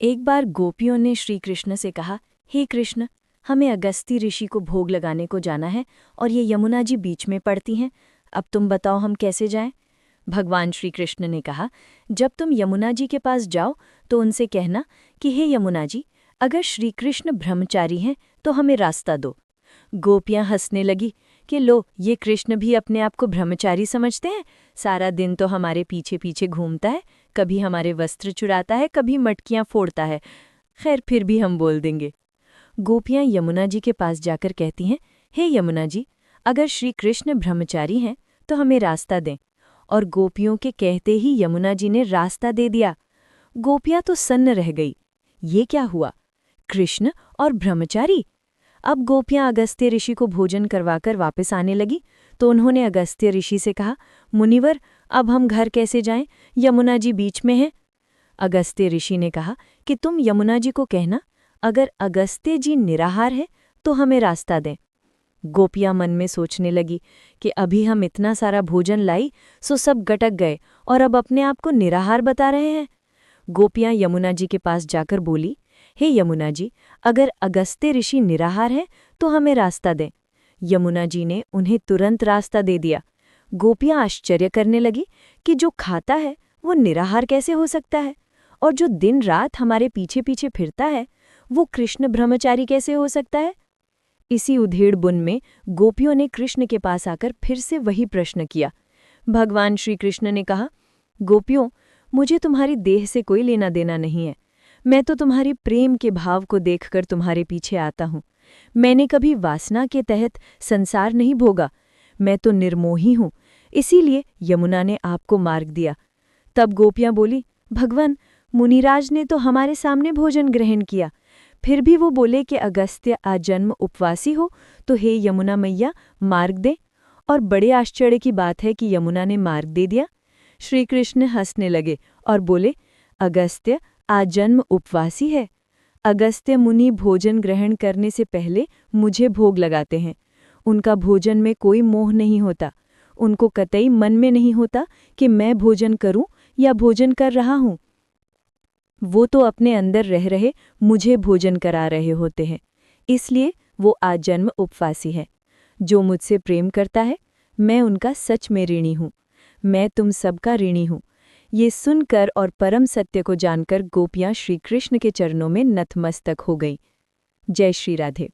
एक बार गोपियों ने श्री कृष्ण से कहा, हे कृष्ण, हमें अगस्ती ऋषि को भोग लगाने को जाना है और ये यमुना जी बीच में पड़ती हैं। अब तुम बताओ हम कैसे जाएं? भगवान श्री कृष्ण ने कहा, जब तुम यमुना जी के पास जाओ तो उनसे कहना कि हे यमुना जी, अगर श्री कृष्ण ब्रह्मचारी हैं तो हमें रास्ता दो। गोपियां हंसने लगी कि लो, ये कृष्ण भी अपने आप को ब्रह्मचारी समझते हैं। सारा दिन तो हमारे पीछे पीछे घूमता है, कभी हमारे वस्त्र चुराता है, कभी मटकियां फोड़ता है। खैर, फिर भी हम बोल देंगे। गोपियां यमुना जी के पास जाकर कहती हैं, हे यमुना जी, अगर श्री कृष्ण ब्रह्मचारी हैं तो हमें रास्ता दें। और गोपियों के कहते ही यमुना जी ने रास्ता दे दिया। गोपियां तो सन्न रह गई। ये क्या हुआ? कृष्ण और ब्रह्मचारी? अब गोपियां अगस्त्य ऋषि को भोजन करवाकर वापस आने लगी तो उन्होंने अगस्त्य ऋषि से कहा, मुनिवर, अब हम घर कैसे जाएं? यमुना जी बीच में है। अगस्त्य ऋषि ने कहा कि तुम यमुना जी को कहना, अगर अगस्त्य जी निराहार है तो हमें रास्ता दें। गोपियां मन में सोचने लगी कि अभी हम इतना सारा भोजन लाई सो सब गटक गए और अब अपने आप को निराहार बता रहे हैं। गोपियां यमुना जी के पास जाकर बोली, हे यमुना जी, अगर अगस्त्य ऋषि निराहार है तो हमें रास्ता दें। यमुना जी ने उन्हें तुरंत रास्ता दे दिया। गोपियां आश्चर्य करने लगी कि जो खाता है वो निराहार कैसे हो सकता है, और जो दिन रात हमारे पीछे पीछे फिरता है वो कृष्ण ब्रह्मचारी कैसे हो सकता है। इसी उधेड़ बुन में गोपियों ने कृष्ण के पास आकर फिर से वही प्रश्न किया। भगवान श्री कृष्ण ने कहा, गोपियों, मुझे तुम्हारी देह से कोई लेना देना नहीं है। मैं तो तुम्हारी प्रेम के भाव को देखकर तुम्हारे पीछे आता हूँ। मैंने कभी वासना के तहत संसार नहीं भोगा। मैं तो निर्मोही हूँ, इसीलिए यमुना ने आपको मार्ग दिया। तब गोपियां बोली, भगवान, मुनिराज ने तो हमारे सामने भोजन ग्रहण किया, फिर भी वो बोले कि अगस्त्य आजन्म उपवासी हो, तो हे यमुना मैया, मार्ग दे। और बड़े आश्चर्य की बात है कि यमुना ने मार्ग दे दिया। श्री कृष्ण हंसने लगे और बोले, अगस्त्य आजन्म उपवासी है। अगस्त्य मुनि भोजन ग्रहण करने से पहले मुझे भोग लगाते हैं। उनका भोजन में कोई मोह नहीं होता। उनको कतई मन में नहीं होता कि मैं भोजन करूं या भोजन कर रहा हूं। वो तो अपने अंदर रह रहे मुझे भोजन करा रहे होते हैं, इसलिए वो आजन्म उपवासी है। जो मुझसे प्रेम करता है, मैं उनका सच में ऋणी हूँ। मैं तुम सबका ऋणी हूँ। ये सुनकर और परम सत्य को जानकर गोपियां श्री कृष्ण के चरणों में नतमस्तक हो गईं। जय श्री राधे।